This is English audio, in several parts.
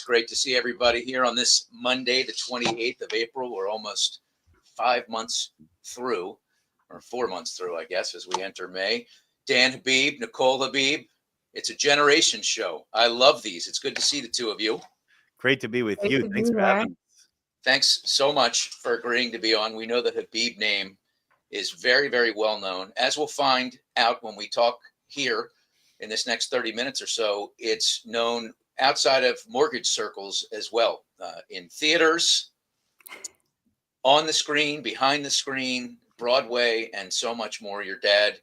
It's great to see everybody here on this Monday, the 28th of April. We're almost 5 months through, or 4 months through, I guess, as we enter May. Dan Habib, Nicole Habib. It's a generation show. I love these. It's good to see the two of you. Great to be with Great you. to be Thanks for here. having us. Thanks so much for agreeing to be on. We know the Habib name is very, very well known. As we'll find out when we talk here in this next 30 minutes or so, it's known outside of mortgage circles as well, in theaters, on the screen, behind the screen, Broadway, and so much more. Your dad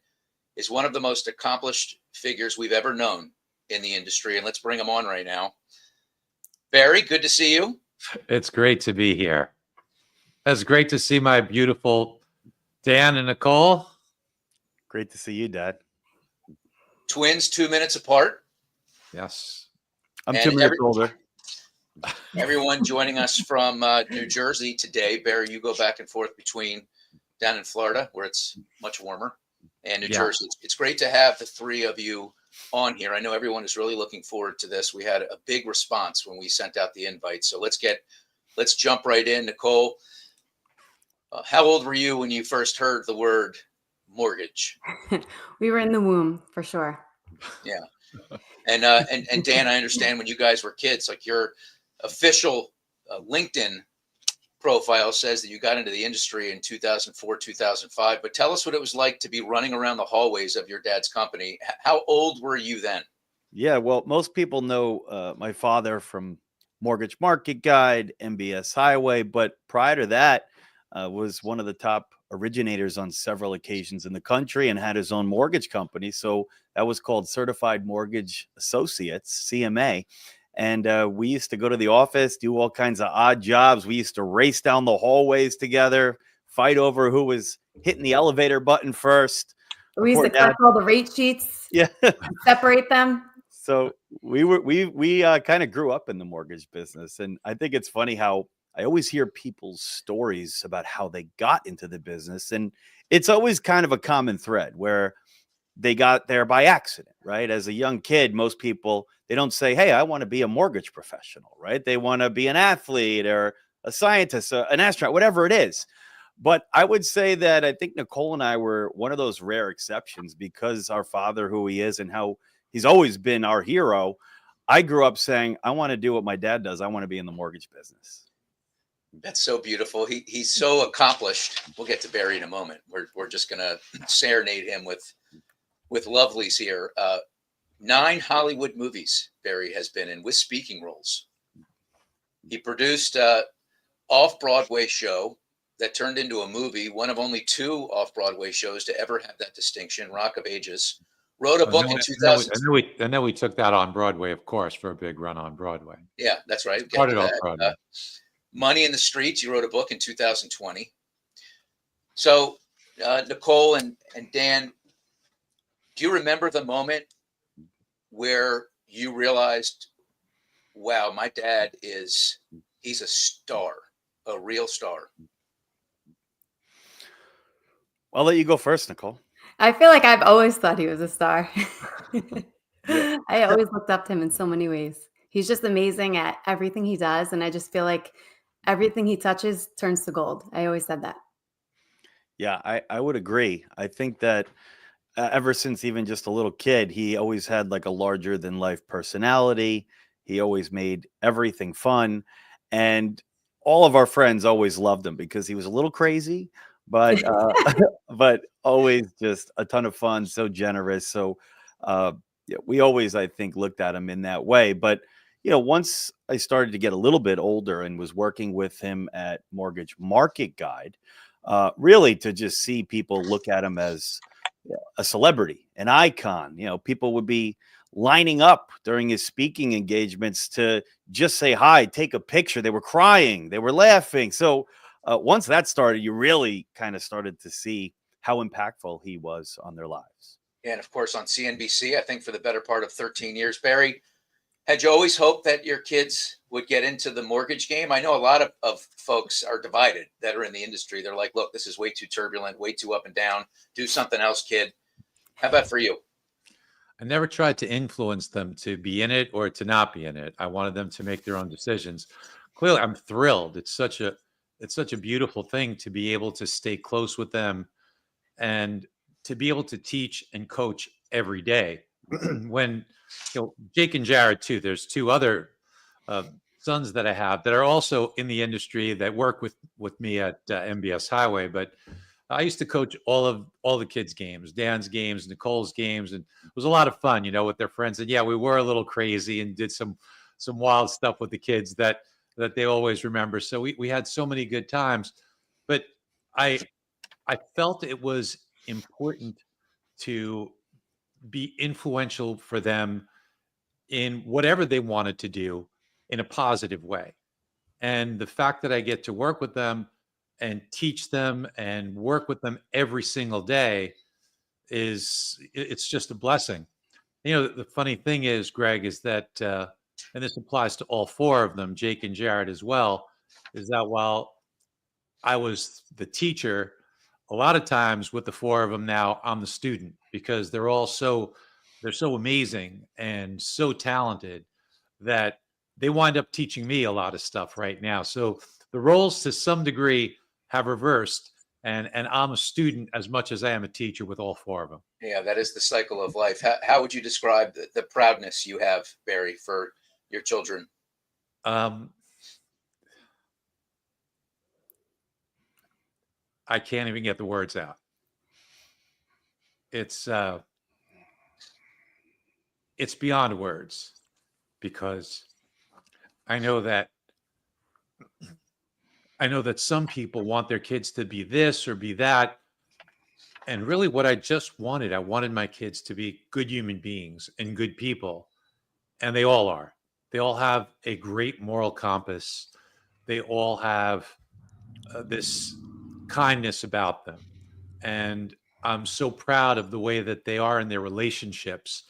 is one of the most accomplished figures we've ever known in the industry, and let's bring him on right now. Barry, good to see you. It's great to be here. It's great to see my beautiful Dan and Nicole. Great to see you, Dad. Twins 2 minutes apart. Yes. I'm And 2 minutes older. Everyone joining us from New Jersey today. Barry, you go back and forth between down in Florida, where it's much warmer, and New Jersey. It's great to have the three of you on here. I know everyone is really looking forward to this. We had a big response when we sent out the invite. So let's jump right in. Nicole, how old were you when you first heard the word mortgage? We were in the womb for sure. Yeah. And Dan, I understand when you guys were kids, like your official LinkedIn profile says that you got into the industry in 2004, 2005. But tell us what it was like to be running around the hallways of your dad's company. How old were you then? Yeah, well, most people know my father from Mortgage Market Guide, MBS Highway, but prior to that, was one of the top originators on several occasions in the country and had his own mortgage company. So that was called Certified Mortgage Associates, CMA. And we used to go to the office, do all kinds of odd jobs. We used to race down the hallways together, fight over who was hitting the elevator button first. We used to collect all the rate sheets, Yeah, separate them. So we kind of grew up in the mortgage business. And I think it's funny how I always hear people's stories about how they got into the business. And it's always kind of a common thread where they got there by accident, right? As a young kid, most people, they don't say, hey, I want to be a mortgage professional, right? They want to be an athlete or a scientist, an astronaut, whatever it is. But I would say that I think Nicole and I were one of those rare exceptions because our father, who he is and how he's always been our hero. I grew up saying, I want to do what my dad does. I want to be in the mortgage business. That's so beautiful. He's so accomplished. We'll get to Barry in a moment. We're just going to serenade him with lovelies here. 9 Hollywood movies Barry has been in with speaking roles. He produced an off-Broadway show that turned into a movie, one of only 2 off-Broadway shows to ever have that distinction, Rock of Ages. Wrote a book in 2000. And then we took that on Broadway, of course, for a big run on Broadway. Yeah, that's right. Started off Broadway. Money in the Streets, you wrote a book in 2020. So, Nicole and Dan, do you remember the moment where you realized, wow, my dad he's a star, a real star? I'll let you go first, Nicole. I feel like I've always thought he was a star. I always looked up to him in so many ways. He's just amazing at everything he does. And I just feel like everything he touches turns to gold. I always said that. Yeah, I would agree. I think that ever since even just a little kid, he always had like a larger than life personality. He always made everything fun. And all of our friends always loved him because he was a little crazy, but but always just a ton of fun, so generous. So yeah, we always, I think, looked at him in that way. But once I started to get a little bit older and was working with him at Mortgage Market Guide, really to just see people look at him as a celebrity, an icon. People would be lining up during his speaking engagements to just say hi, take a picture. They were crying, they were laughing. So once that started, you really kind of started to see how impactful he was on their lives. And of course, on CNBC, I think for the better part of 13 years. Barry, had you always hoped that your kids would get into the mortgage game? I know a lot of folks are divided that are in the industry. They're like, look, this is way too turbulent, way too up and down. Do something else, kid. How about for you? I never tried to influence them to be in it or to not be in it. I wanted them to make their own decisions. Clearly, I'm thrilled. It's such a beautiful thing to be able to stay close with them and to be able to teach and coach every day. When Jake and Jared too, there's two other uh, sons that I have that are also in the industry that work with me at MBS Highway. But I used to coach all the kids' games, Dan's games, Nicole's games, and it was a lot of fun, with their friends. And yeah, we were a little crazy and did some wild stuff with the kids that they always remember. So we had so many good times. But I I felt it was important to be influential for them in whatever they wanted to do in a positive way. And the fact that I get to work with them and teach them and work with them every single day it's just a blessing. The funny thing is, Greg, is that and this applies to all four of them, Jake and Jared as well, is that while I was the teacher, a lot of times with the four of them now, I'm the student because they're so amazing and so talented that they wind up teaching me a lot of stuff right now. So the roles to some degree have reversed, and I'm a student as much as I am a teacher with all four of them. Yeah, that is the cycle of life. How would you describe the proudness you have, Barry, for your children? I can't even get the words out. It's beyond words, because I know that some people want their kids to be this or be that. And really what I wanted my kids to be good human beings and good people. And they all are. They all have a great moral compass. They all have this kindness about them. And I'm so proud of the way that they are in their relationships.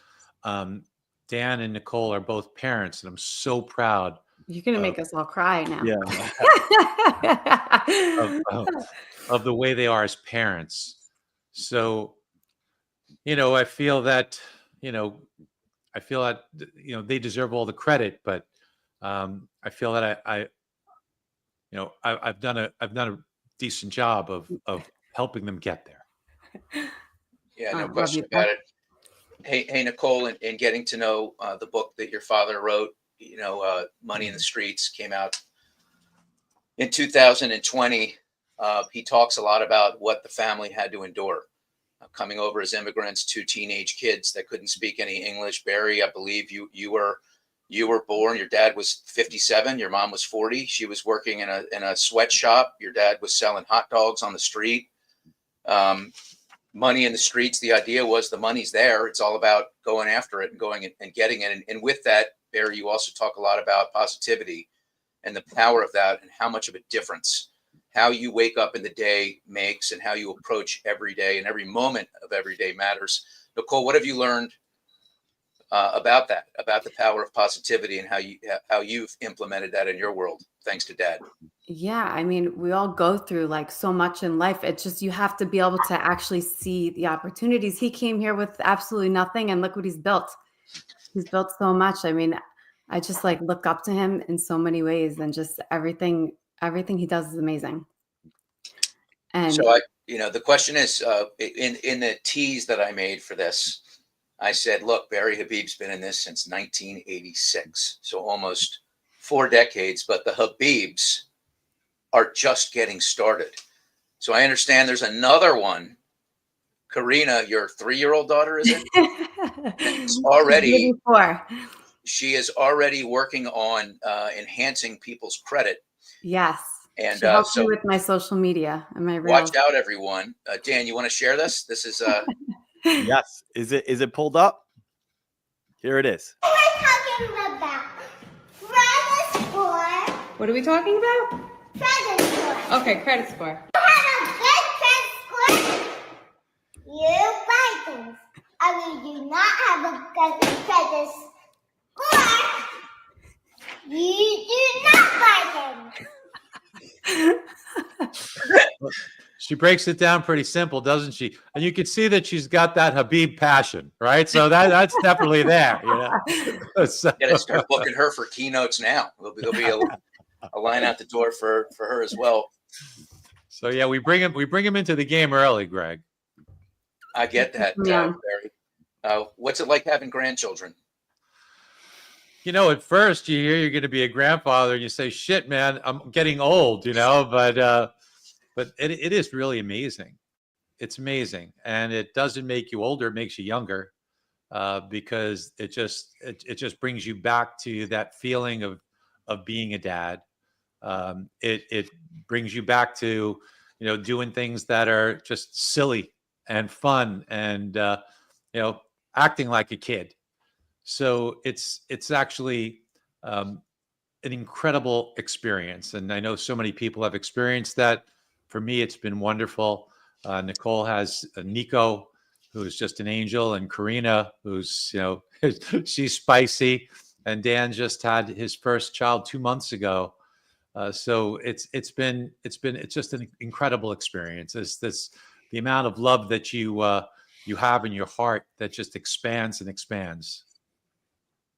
Dan and Nicole are both parents, and I'm so proud. You're going to make us all cry now. Of the way they are as parents. So, I feel that, they deserve all the credit, but I feel that I've done a decent job of helping them get there. Yeah, no question about it. Hey, Nicole, in getting to know the book that your father wrote, Money in the Streets, came out in 2020. He talks a lot about what the family had to endure coming over as immigrants, two teenage kids that couldn't speak any English. Barry, I believe you were born. Your dad was 57. Your mom was 40. She was working in a sweatshop. Your dad was selling hot dogs on the street. Money in the streets. The idea was the money's there. It's all about going after it and going and getting it. And with that, Barry, you also talk a lot about positivity and the power of that and how much of a difference how you wake up in the day makes and how you approach every day, and every moment of every day matters. Nicole, what have you learned about that, about the power of positivity and how you've implemented that in your world, thanks to Dad? Yeah, I mean, we all go through like so much in life. It's just you have to be able to actually see the opportunities. He came here with absolutely nothing, and look what he's built. He's built so much. I mean, I just like look up to him in so many ways, and just everything he does is amazing. And so the question is, in the tease that I made for this, I said, look, Barry Habib's been in this since 1986, so almost 4 decades, but the Habibs are just getting started. So I understand there's another one. Karina, your 3-year-old daughter, is it? She is already working on enhancing people's credit. Yes. And she helps me with my social media and my reels. Watch out, everyone. Dan, you want to share this? This is Yes. Is it pulled up? Here it is. We're talking about credit score. What are we talking about? Credit score. Okay, credit score. You have a good credit score, you buy things. I mean, do not have a good credit score, you do not buy things. She breaks it down pretty simple, doesn't she? And you can see that she's got that Habib passion, right? So that's definitely there, you know. So, Got to start booking her for keynotes now. There'll be a line out the door for her as well. so yeah, we bring him into the game early, Greg. I get that, Yeah. Barry. What's it like having grandchildren? You know, at first you hear you're going to be a grandfather, and you say, "Shit, man, I'm getting old," you know. But it is really amazing. It's amazing, and it doesn't make you older; it makes you younger, because it just brings you back to that feeling of being a dad. It brings you back to, you know, doing things that are just silly and fun, and you know, acting like a kid. So it's actually an incredible experience, and I know so many people have experienced that. For me, it's been wonderful. Nicole has Nico, who's just an angel, and Karina, who's, you know, she's spicy, and Dan just had his first child 2 months ago. So it's just an incredible experience. This the amount of love that you have in your heart that just expands and expands.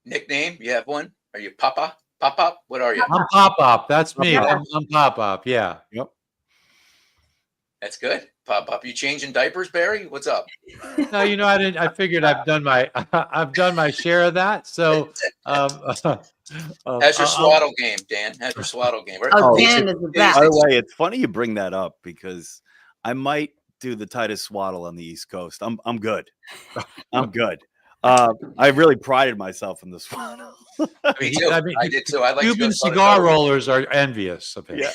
Nickname? You have one? Are you Papa? Papa? What are you? I'm Pop Up. That's me. Yeah. I'm Pop Up. Yeah. Yep. That's good. Pop up. You changing diapers, Barry? What's up? No, you know, I figured I've done my share of that. So, How's your I'll- swaddle game, Dan? How's your swaddle game? Oh, These- Dan is the these- best. By the way, it's funny you bring that up because I might do the tightest swaddle on the East Coast. I'm good. I'm good. I really prided myself in the swaddle. Me too. I did too. I like to go Cuban to Southern cigar California. rollers are envious of him. Yeah.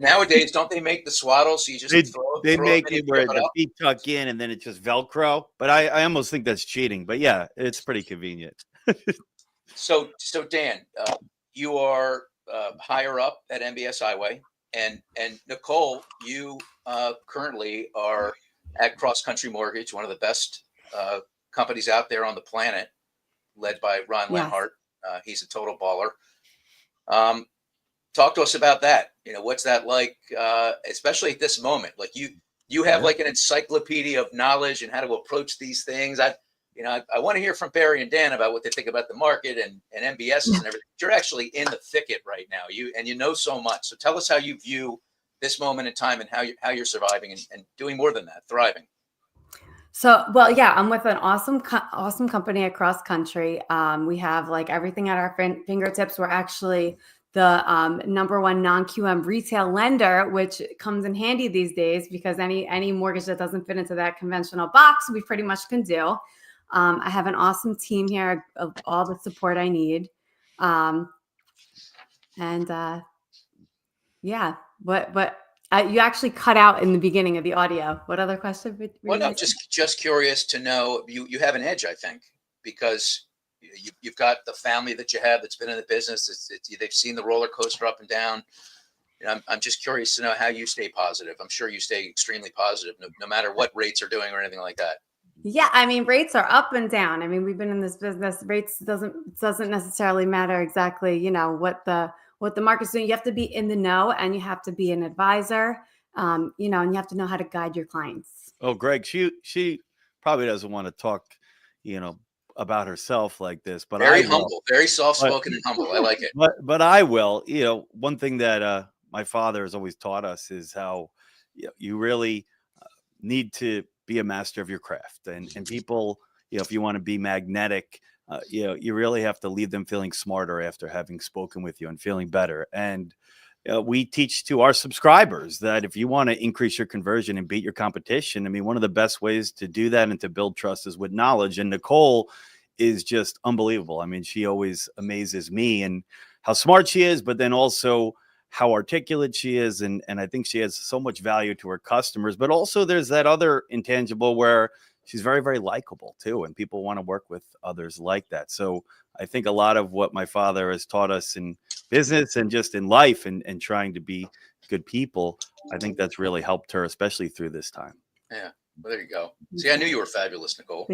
Nowadays, don't they make the swaddle so you just They throw make it, and it you where flip the up? feet tuck in and then it just Velcro. But I almost think that's cheating. But yeah, it's pretty convenient. So Dan, you are higher up at MBS Highway, and Nicole, you currently are at Cross Country Mortgage, one of the best companies out there on the planet, led by Ron Yes. Lenhart. He's a total baller. Talk to us about that. You know, what's that like, especially at this moment? Like you have like an encyclopedia of knowledge and how to approach these things. I want to hear from Barry and Dan about what they think about the market and MBSs and everything. You're actually in the thicket right now. You know so much. So tell us how you view this moment in time and how you're surviving and doing more than that, thriving. So, well, yeah, I'm with an awesome company across country. We have like everything at our fingertips. We're actually the #1 non-QM retail lender, which comes in handy these days because any mortgage that doesn't fit into that conventional box, we pretty much can do. I have an awesome team here of all the support I need. Yeah, what you actually cut out in the beginning of the audio. What other question? Well, no, just curious to know. You have an edge, I think, because you've got the family that you have that's been in the business. They've seen the roller coaster up and down. I'm just curious to know how you stay positive. I'm sure you stay extremely positive, no matter what rates are doing or anything like that. Yeah, I mean, rates are up and down. I mean, we've been in this business. Rates doesn't necessarily matter exactly, you know, what the market's doing. You have to be in the know, and you have to be an advisor, you know, and you have to know how to guide your clients. Oh, Greg, she probably doesn't want to talk, you know, about herself like this, but Very I will. humble, very soft-spoken and humble. I like it. But I will. You know, one thing that my father has always taught us is how you really need to be a master of your craft, and people, you know, if you want to be magnetic, you know, you really have to leave them feeling smarter after having spoken with you and feeling better. And we teach to our subscribers that if you want to increase your conversion and beat your competition, I mean, one of the best ways to do that and to build trust is with knowledge. And Nicole is just unbelievable. I mean, she always amazes me and how smart she is, but then also how articulate she is. And I think she has so much value to her customers, but also there's that other intangible where she's very, very likable too. And people want to work with others like that. So I think a lot of what my father has taught us in business and just in life and trying to be good people, I think that's really helped her, especially through this time. Yeah. Well, there you go. See, I knew you were fabulous, Nicole.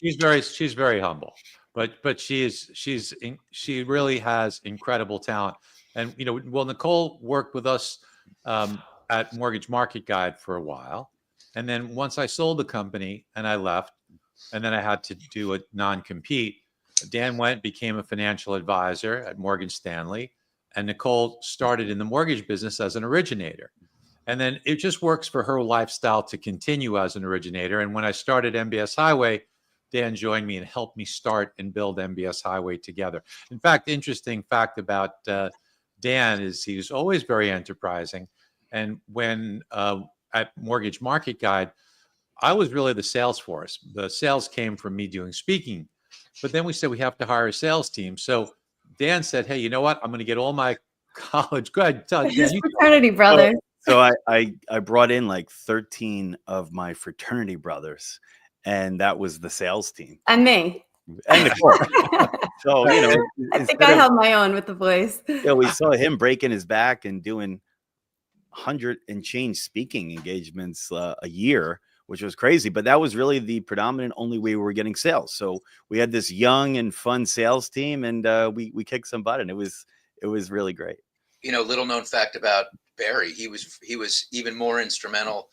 She's very humble, but she really has incredible talent. And, well, Nicole worked with us at Mortgage Market Guide for a while. And then once I sold the company and I left, and then I had to do a non-compete, Dan went, became a financial advisor at Morgan Stanley, and Nicole started in the mortgage business as an originator. And then it just works for her lifestyle to continue as an originator. And when I started MBS Highway, Dan joined me and helped me start and build MBS Highway together. In fact, interesting fact about Dan is he was always very enterprising. And when at Mortgage Market Guide, I was really the sales force. The sales came from me doing speaking. But then we said we have to hire a sales team. So Dan said, hey, you know what? I'm going to get all my college. Go ahead. His fraternity brothers. So I brought in like 13 of my fraternity brothers, and that was the sales team. And me. And Nicole. So, I think I held my own with the boys. Yeah, we saw him breaking his back and doing 100 and change speaking engagements a year, which was crazy. But that was really the predominant only way we were getting sales. So we had this young and fun sales team, and we kicked some butt, and it was really great. Little known fact about Barry, he was even more instrumental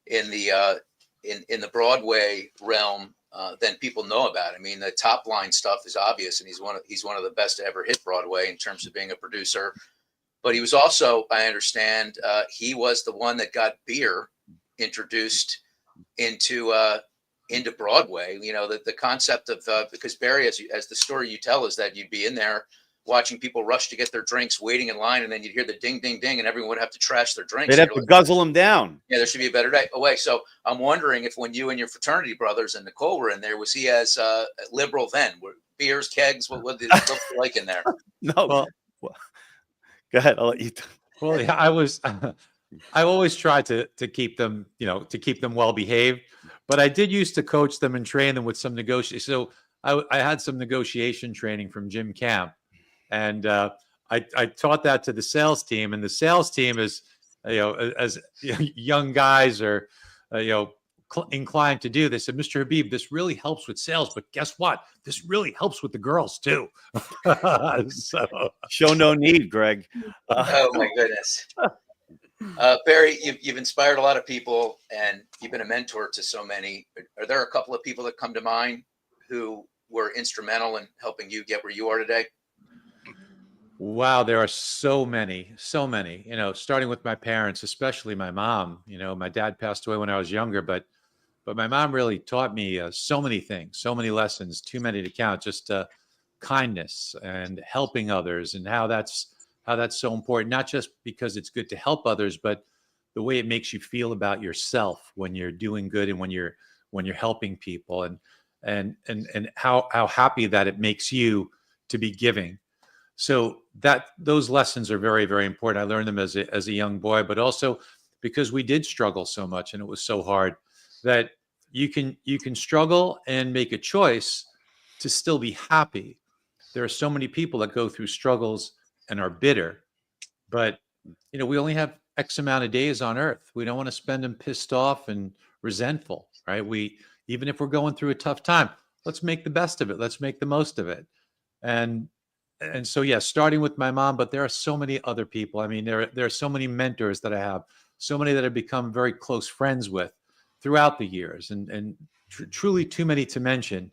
in the in the Broadway realm than people know about. I mean, the top line stuff is obvious, and he's one of the best to ever hit Broadway in terms of being a producer. But he was also, I understand, he was the one that got beer introduced into Broadway. The concept of because Barry, as the story you tell, is that you'd be in there watching people rush to get their drinks, waiting in line, and then you'd hear the ding, ding, ding, and everyone would have to trash their drinks. They'd have to guzzle them down. Yeah, there should be a better way. So I'm wondering if when you and your fraternity brothers and Nicole were in there, was he as liberal then? Were beers, kegs, what did it look like in there? No. Well, go ahead. I'll let you. Well, yeah, I always tried to keep them, to keep them well behaved, but I did used to coach them and train them with some negotiation. So I had some negotiation training from Jim Camp. And I taught that to the sales team, and the sales team is, as young guys are, inclined to do. They said, Mr. Habib, this really helps with sales, but guess what? This really helps with the girls too. So show no need, Greg. Oh my goodness, Barry, you've inspired a lot of people, and you've been a mentor to so many. Are there a couple of people that come to mind who were instrumental in helping you get where you are today? Wow, there are so many, starting with my parents, especially my mom. My dad passed away when I was younger, but my mom really taught me so many things, so many lessons, too many to count, just kindness and helping others, and how that's so important, not just because it's good to help others, but the way it makes you feel about yourself when you're doing good and when you're helping people, and how happy that it makes you to be giving. So those lessons are very, very important. I learned them as a young boy, but also because we did struggle so much and it was so hard, that you can struggle and make a choice to still be happy. There are so many people that go through struggles and are bitter, but we only have X amount of days on earth. We don't want to spend them pissed off and resentful, right? Even if we're going through a tough time, let's make the best of it. Let's make the most of it. And so, yeah, starting with my mom, but there are so many other people. I mean, there are so many mentors that I have, so many that I've become very close friends with throughout the years, and truly too many to mention.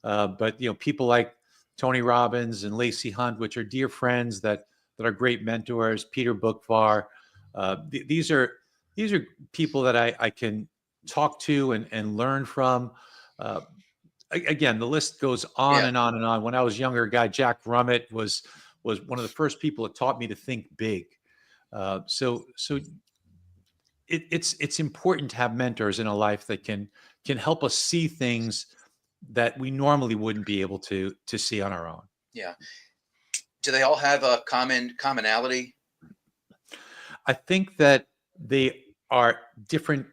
But people like Tony Robbins and Lacey Hunt, which are dear friends that are great mentors. Peter Bookvar. These are people that I can talk to and learn from. Again, the list goes on and on and on. When I was younger, a guy, Jack Rummett, was one of the first people that taught me to think big. So it's important to have mentors in a life that can help us see things that we normally wouldn't be able to see on our own. Yeah. Do they all have a commonality? I think that they are different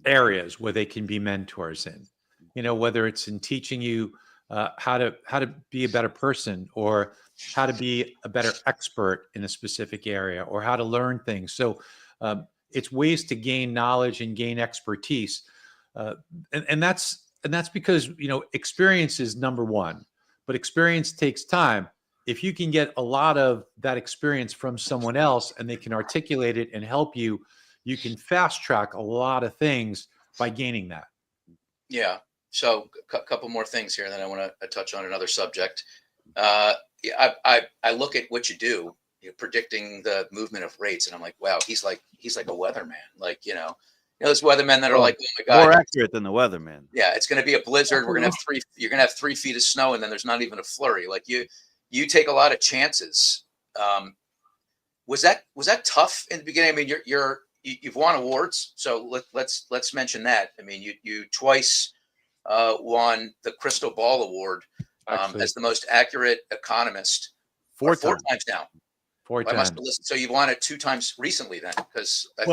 areas where they can be mentors in. Whether it's in teaching you how to be a better person, or how to be a better expert in a specific area, or how to learn things. So it's ways to gain knowledge and gain expertise, and that's because experience is number one, but experience takes time. if you can get a lot of that experience from someone else and they can articulate it and help you, you can fast track a lot of things by gaining that. Yeah. So a couple more things here, and then I want to touch on another subject. Yeah, I look at what you do, predicting the movement of rates, and I'm like, wow, he's like a weatherman. Like, those weathermen that are like, oh my God, More accurate than the weatherman. yeah, it's going to be a blizzard. We're going to have you're going to have 3 feet of snow, and then there's not even a flurry. Like you take a lot of chances. Was that tough in the beginning? I mean, you've won awards, so let's mention that. I mean, you twice won the Crystal Ball Award as the most accurate economist. Four Four times. times now. Four I must times. have listened. So you've won it 2 times recently, then, because I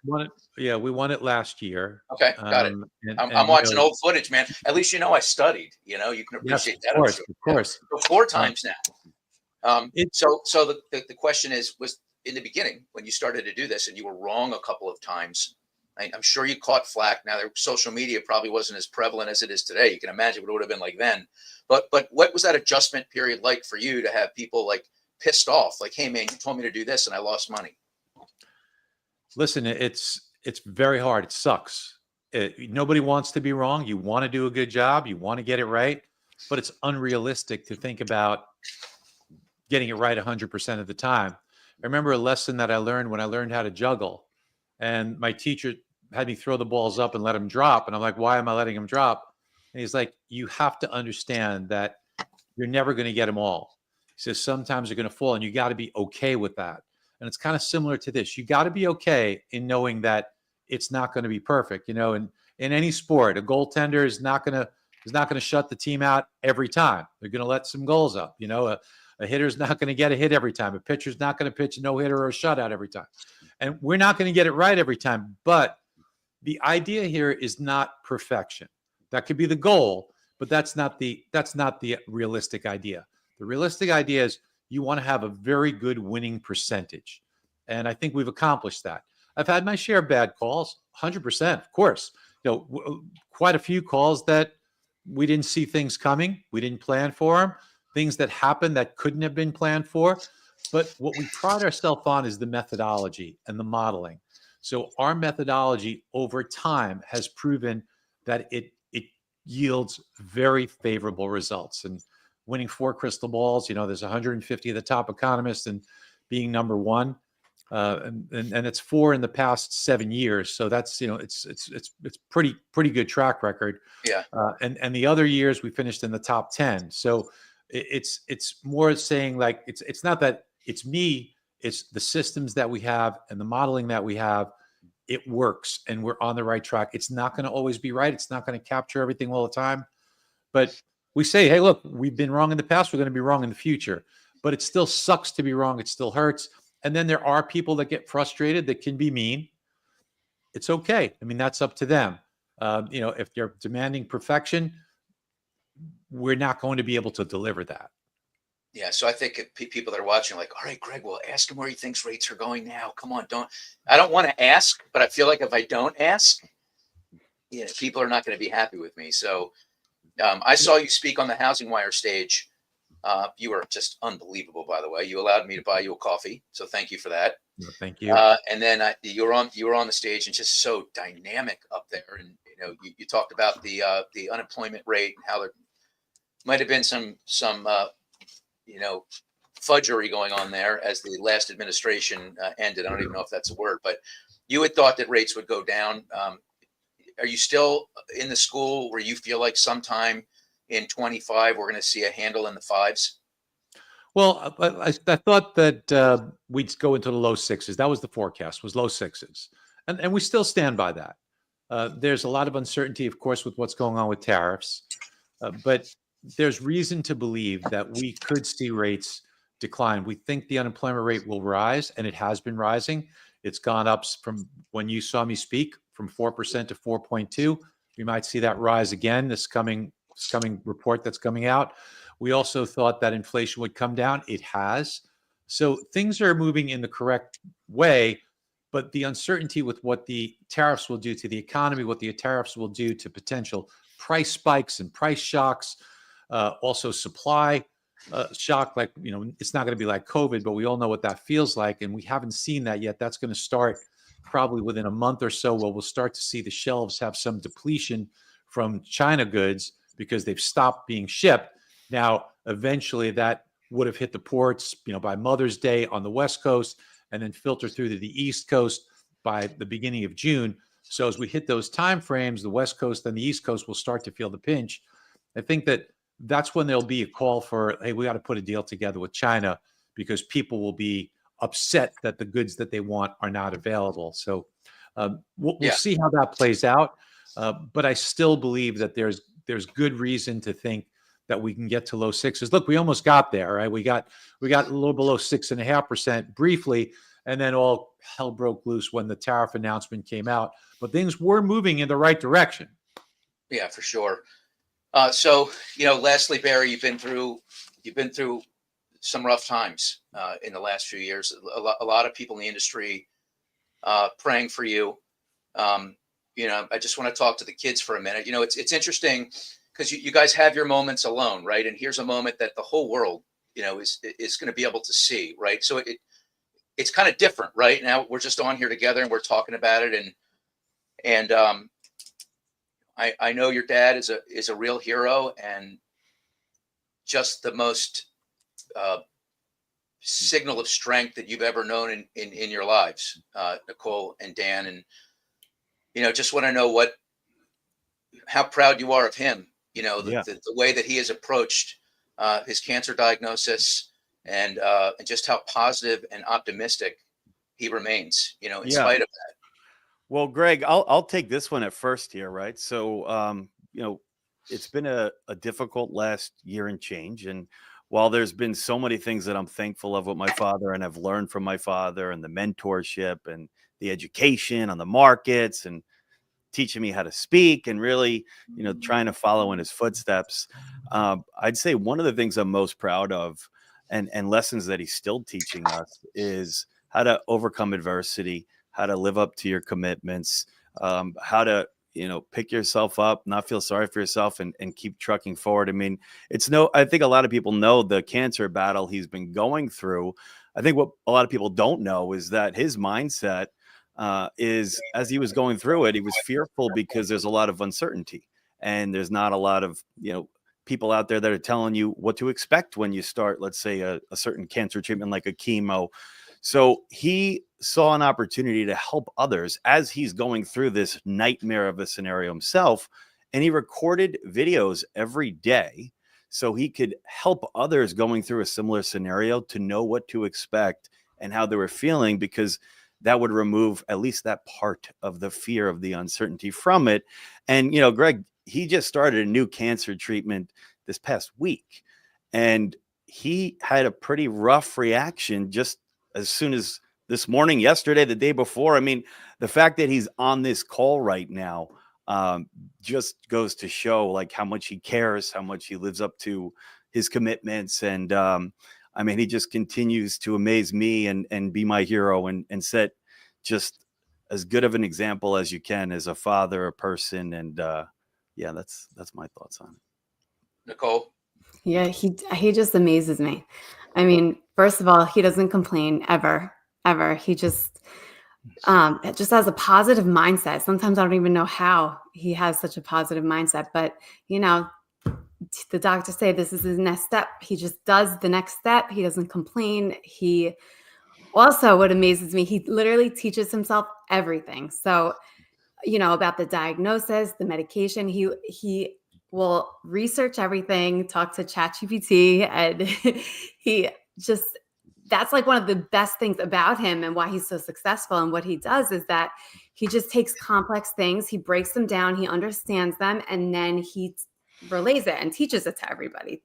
won it. Yeah, we won it last year. Okay, got it. And I'm watching old footage, man. At least I studied. You can appreciate that. Of course, of course. So 4 times now. So the question was in the beginning when you started to do this and you were wrong a couple of times. I'm sure you caught flack. Now, social media probably wasn't as prevalent as it is today. You can imagine what it would have been like then. But what was that adjustment period like for you to have people like pissed off? Like, hey, man, you told me to do this and I lost money. Listen, it's very hard. It sucks. Nobody wants to be wrong. You want to do a good job. You want to get it right. But it's unrealistic to think about getting it right 100% of the time. I remember a lesson that I learned when I learned how to juggle. And my teacher had me throw the balls up and let them drop. And I'm like, why am I letting them drop? And he's like, you have to understand that you're never going to get them all. He says, sometimes you're going to fall and you got to be okay with that. And it's kind of similar to this. You got to be okay in knowing that it's not going to be perfect. In any sport, a goaltender is not going to shut the team out every time. They're going to let some goals up. A hitter's not going to get a hit every time. A pitcher's not going to pitch a no-hitter or a shutout every time. And we're not going to get it right every time. But the idea here is not perfection. That could be the goal, but that's not the realistic idea. The realistic idea is you want to have a very good winning percentage. And I think we've accomplished that. I've had my share of bad calls, 100%, of course. Quite a few calls that we didn't see things coming. We didn't plan for them. Things that happened that couldn't have been planned for. But what we pride ourselves on is the methodology and the modeling. So our methodology over time has proven that it yields very favorable results. And winning 4 crystal balls, there's 150 of the top economists and being number 1. And it's 4 in the past 7 years. So that's, it's pretty good track record. Yeah. And the other years we finished in the top 10. So it's more saying like, it's not that it's me, it's the systems that we have and the modeling that we have. It works and we're on the right track. It's not going to always be right. It's not going to capture everything all the time, but we say, hey, look, we've been wrong in the past. We're going to be wrong in the future, but it still sucks to be wrong. It still hurts. And then there are people that get frustrated that can be mean. It's okay. I mean, that's up to them. If they're demanding perfection, we're not going to be able to deliver that. Yeah. So I think people that are watching are like, all right, Greg, well, ask him where he thinks rates are going now. Come on. I don't want to ask, but I feel like if I don't ask, people are not going to be happy with me. So I saw you speak on the Housing Wire stage. You were just unbelievable, by the way. You allowed me to buy you a coffee. So thank you for that. No, thank you. And then you were on the stage and just so dynamic up there. And, you talked about the unemployment rate and how there might have been some fudgery going on there as the last administration ended. I don't even know if that's a word, but you had thought that rates would go down. Are you still in the school where you feel like sometime in 25 we're going to see a handle in the 5s? Well, I thought that we'd go into the low 6s. That was the forecast, was low 6s. And we still stand by that. There's a lot of uncertainty, of course, with what's going on with tariffs. But there's reason to believe that we could see rates decline. We think the unemployment rate will rise, and it has been rising. It's gone up from when you saw me speak from 4% to 4.2. We might see that rise again this coming report that's coming out. We also thought that inflation would come down. It has. So things are moving in the correct way, but the uncertainty with what the tariffs will do to the economy, what the tariffs will do to potential price spikes and price shocks, also supply. shock, like, it's not going to be like COVID, but we all know what that feels like. And we haven't seen that yet. That's going to start probably within a month or so, where we'll start to see the shelves have some depletion from China goods because they've stopped being shipped. Now, eventually that would have hit the ports, by Mother's Day on the West Coast, and then filter through to the East Coast by the beginning of June. So as we hit those time frames, the West Coast and the East Coast will start to feel the pinch. I think that's when there'll be a call for, hey, we got to put a deal together with China, because people will be upset that the goods that they want are not available. So we'll see how that plays out. But I still believe that there's good reason to think that we can get to low sixes. Look, we almost got there, right? We got a little below 6.5% briefly, and then all hell broke loose when the tariff announcement came out. But things were moving in the right direction. Yeah, for sure. So, lastly, Barry, you've been through some rough times in the last few years. A lot of people in the industry praying for you. I just want to talk to the kids for a minute. It's interesting because you guys have your moments alone, right? And here's a moment that the whole world, is going to be able to see, right? So it's kind of different, right? Now we're just on here together and we're talking about it, and I know your dad is a real hero and just the most signal of strength that you've ever known in your lives, Nicole and Dan. And, just want to know how proud you are of him, the way that he has approached his cancer diagnosis and just how positive and optimistic he remains, in spite of that. Well, Greg, I'll take this one at first here, right? So, it's been a difficult last year and change. And while there's been so many things that I'm thankful of with my father and I've learned from my father, and the mentorship and the education on the markets and teaching me how to speak and really, trying to follow in his footsteps, I'd say one of the things I'm most proud of and lessons that he's still teaching us is how to overcome adversity, how to live up to your commitments, how to, pick yourself up, not feel sorry for yourself, and keep trucking forward. I mean, I think a lot of people know the cancer battle he's been going through. I think what a lot of people don't know is that his mindset is, as he was going through it, he was fearful because there's a lot of uncertainty and there's not a lot of, people out there that are telling you what to expect when you start, let's say, a certain cancer treatment like a chemo. So he saw an opportunity to help others as he's going through this nightmare of a scenario himself. And he recorded videos every day so he could help others going through a similar scenario to know what to expect and how they were feeling, because that would remove at least that part of the fear of the uncertainty from it. And, Greg, he just started a new cancer treatment this past week, and he had a pretty rough reaction just as soon as this morning, yesterday, the day before. I mean, the fact that he's on this call right now just goes to show like how much he cares, how much he lives up to his commitments. And I mean, he just continues to amaze me and be my hero and set just as good of an example as you can as a father, a person. And that's my thoughts on it. Nicole? Yeah, he just amazes me. I mean, first of all, he doesn't complain ever. He just has a positive mindset. Sometimes I don't even know how he has such a positive mindset, but the doctors say this is his next step. He just does the next step. He doesn't complain. He also, what amazes me, he literally teaches himself everything. So, about the diagnosis, the medication, he will research everything, talk to ChatGPT, and that's like one of the best things about him and why he's so successful. And what he does is that he just takes complex things, he breaks them down, he understands them, and then he relays it and teaches it to everybody.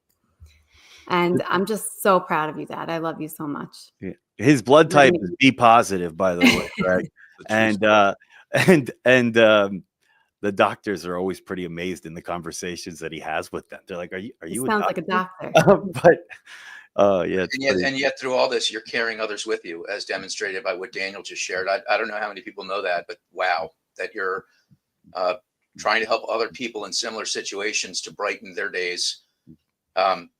And I'm just so proud of you, Dad. I love you so much. Yeah. His blood type is B positive, by the way, right? and the doctors are always pretty amazed in the conversations that he has with them. They're like, "Are you? He sounds like a doctor." Yeah. And yet through all this, you're carrying others with you, as demonstrated by what Daniel just shared. I don't know how many people know that, but wow, that you're trying to help other people in similar situations to brighten their days.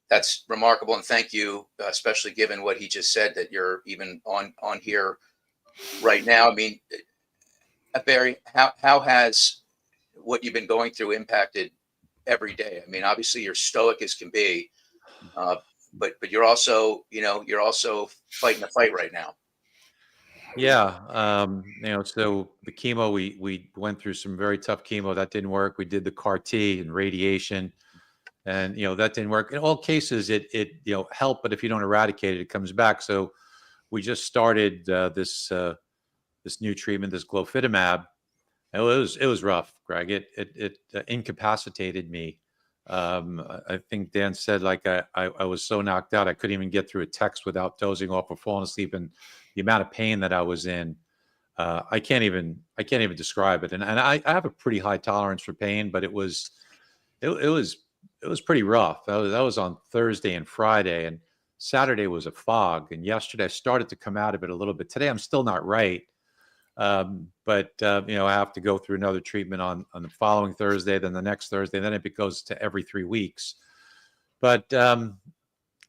that's remarkable. And thank you, especially given what he just said, that you're even on here right now. I mean, Barry, how has what you've been going through impacted every day? I mean, obviously you're stoic as can be, but you're also, you're also fighting a fight right now. Yeah, so the chemo, we went through some very tough chemo that didn't work. We did the CAR T and radiation, and that didn't work. In all cases, it helped, but if you don't eradicate it, it comes back. So we just started this new treatment, this glofitamab. It was rough, Greg. It incapacitated me. I think Dan said, like, I was so knocked out I couldn't even get through a text without dozing off or falling asleep, and the amount of pain that I was in, I can't even describe it. And I have a pretty high tolerance for pain, but it was pretty rough. That was on Thursday and Friday, and Saturday was a fog, and yesterday I started to come out of it a little bit. Today I'm still not right. But I have to go through another treatment on the following Thursday, then the next Thursday, then it goes to every 3 weeks. But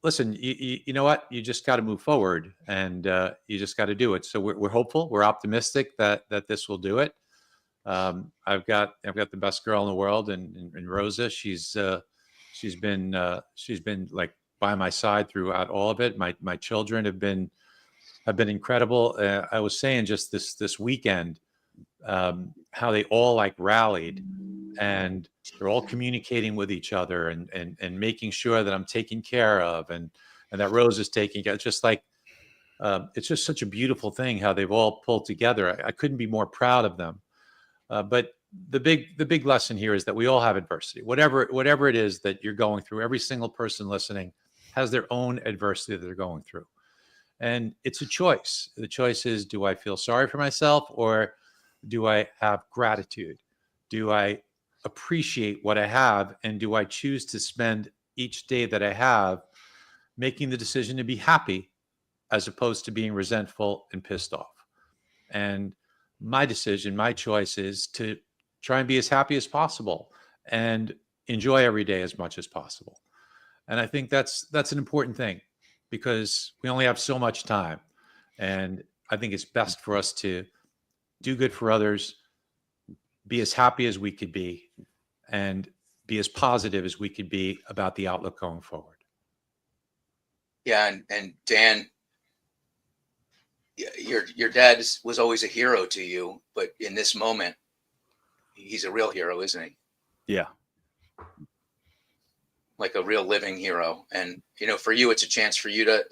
listen, you know what? You just got to move forward, and you just got to do it. So we're hopeful, we're optimistic that this will do it. I've got the best girl in the world, and Rosa. She's been like by my side throughout all of it. My children have been incredible. I was saying just this weekend how they all like rallied, and they're all communicating with each other and making sure that I'm taken care of, and that Rose is taking care. It's just like it's just such a beautiful thing how they've all pulled together. I couldn't be more proud of them. But the big lesson here is that we all have adversity. Whatever it is that you're going through, every single person listening has their own adversity that they're going through. And it's a choice. The choice is, do I feel sorry for myself, or do I have gratitude? Do I appreciate what I have? And do I choose to spend each day that I have making the decision to be happy as opposed to being resentful and pissed off? And my decision, my choice is to try and be as happy as possible and enjoy every day as much as possible. And I think that's an important thing, because we only have so much time. And I think it's best for us to do good for others, be as happy as we could be, and be as positive as we could be about the outlook going forward. Yeah. And Dan, your dad was always a hero to you, but in this moment, he's a real hero, isn't he? Yeah. Like a real living hero. And, for you, it's a chance for you to,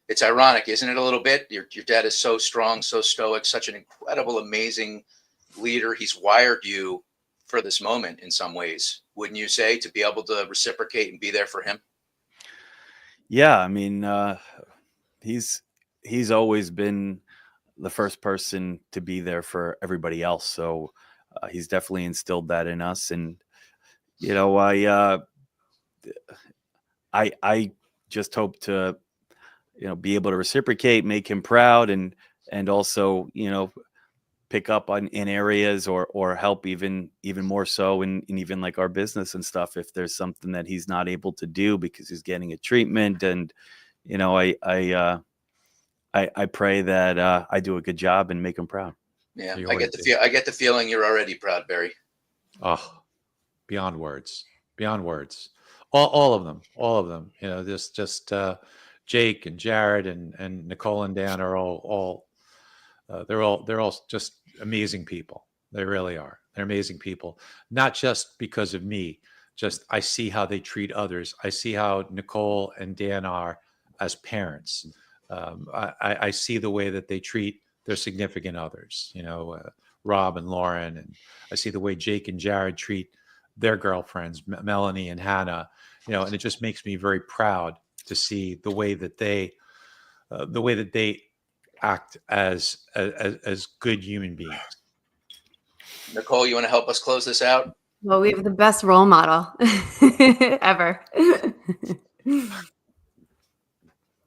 it's ironic, isn't it, a little bit? Your dad is so strong, so stoic, such an incredible, amazing leader. He's wired you for this moment in some ways, wouldn't you say, to be able to reciprocate and be there for him? Yeah. I mean, he's always been the first person to be there for everybody else. So he's definitely instilled that in us. And, I just hope to, be able to reciprocate, make him proud, and also, pick up in areas or help even more so in even like our business and stuff, if there's something that he's not able to do because he's getting a treatment. And, I pray that I do a good job and make him proud. Yeah, I get the feeling you're already proud, Barry. Oh, beyond words. All of them. Just Jake and Jared and Nicole and Dan are all they're all just amazing people. They really are. They're amazing people. Not just because of me. Just I see how they treat others. I see how Nicole and Dan are as parents. I see the way that they treat their significant others. Rob and Lauren, and I see the way Jake and Jared treat their girlfriends, Melanie and Hannah, and it just makes me very proud to see the way that they act as good human beings. Nicole, you want to help us close this out? Well, we have the best role model ever.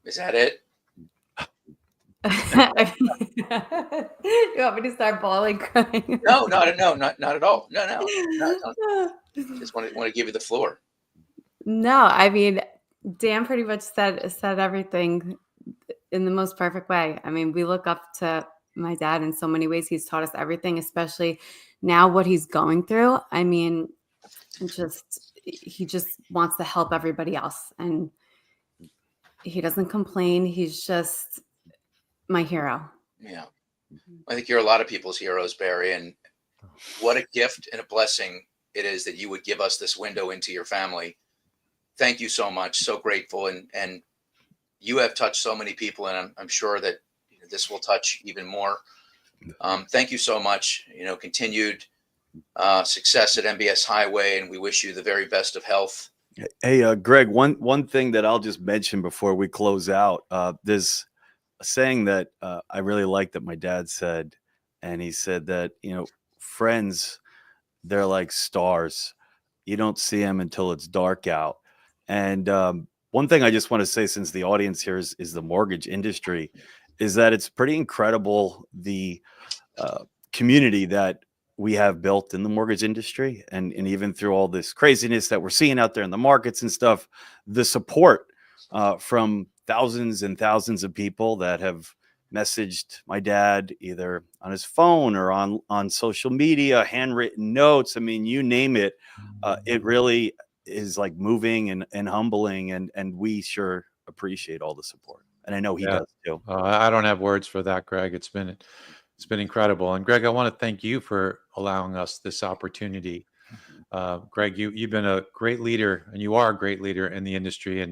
Is that it? You want me to start bawling, crying? No, not at all. No. Just want to give you the floor. No, I mean, Dan pretty much said everything in the most perfect way. I mean, we look up to my dad in so many ways. He's taught us everything, especially now what he's going through. I mean, he just wants to help everybody else, and he doesn't complain. He's just my hero. Yeah. I think you're a lot of people's heroes, Barry, and what a gift and a blessing it is that you would give us this window into your family. Thank you so much. So grateful. And you have touched so many people, and I'm sure that this will touch even more. Thank you so much. Continued success at MBS Highway, and we wish you the very best of health. Hey, Greg, one thing that I'll just mention before we close out, there's a saying that I really like that my dad said, and he said that, friends, they're like stars. You don't see them until it's dark out. And one thing I just want to say, since the audience here is the mortgage industry, is that it's pretty incredible, the community that we have built in the mortgage industry, and even through all this craziness that we're seeing out there in the markets and stuff, the support from thousands and thousands of people that have messaged my dad either on his phone or on social media, handwritten notes. I mean, you name it. It really is like moving and humbling, and we sure appreciate all the support. And I know he does too. I don't have words for that, Greg. It's been incredible. And Greg, I want to thank you for allowing us this opportunity. Greg, you've been a great leader, and you are a great leader in the industry.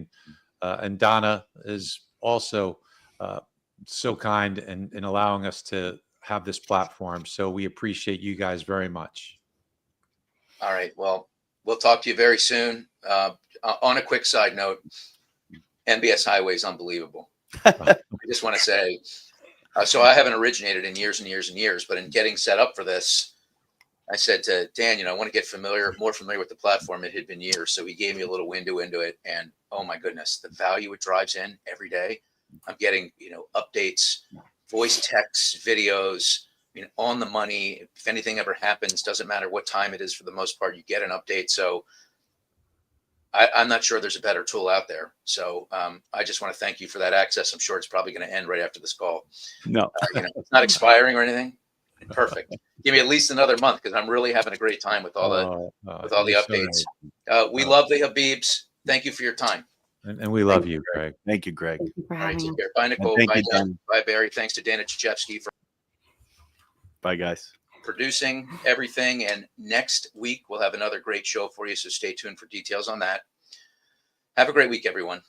And Donna is also so kind in allowing us to have this platform. So we appreciate you guys very much. All right. Well, we'll talk to you very soon. On a quick side note, MBS Highway is unbelievable. I just want to say, so I haven't originated in years and years and years, but in getting set up for this, I said to Dan, I want to get more familiar with the platform. It had been years. So he gave me a little window into it, and oh my goodness, the value it drives in every day. I'm getting, updates, voice texts, videos, on the money. If anything ever happens, doesn't matter what time it is, for the most part, you get an update. So I'm not sure there's a better tool out there. So I just want to thank you for that access. I'm sure it's probably going to end right after this call. No, it's not expiring or anything. Perfect. Give me at least another month, because I'm really having a great time with all the updates. We love the Habibs. Thank you for your time. And we love you, Greg. Thank you, Greg. Thank you for All right, having take us. care. Bye, Nicole. Thank Bye, you, Dan. Bye, Barry. Thanks to Dana Chechevsky for Bye, guys. producing everything. And next week, we'll have another great show for you. So stay tuned for details on that. Have a great week, everyone.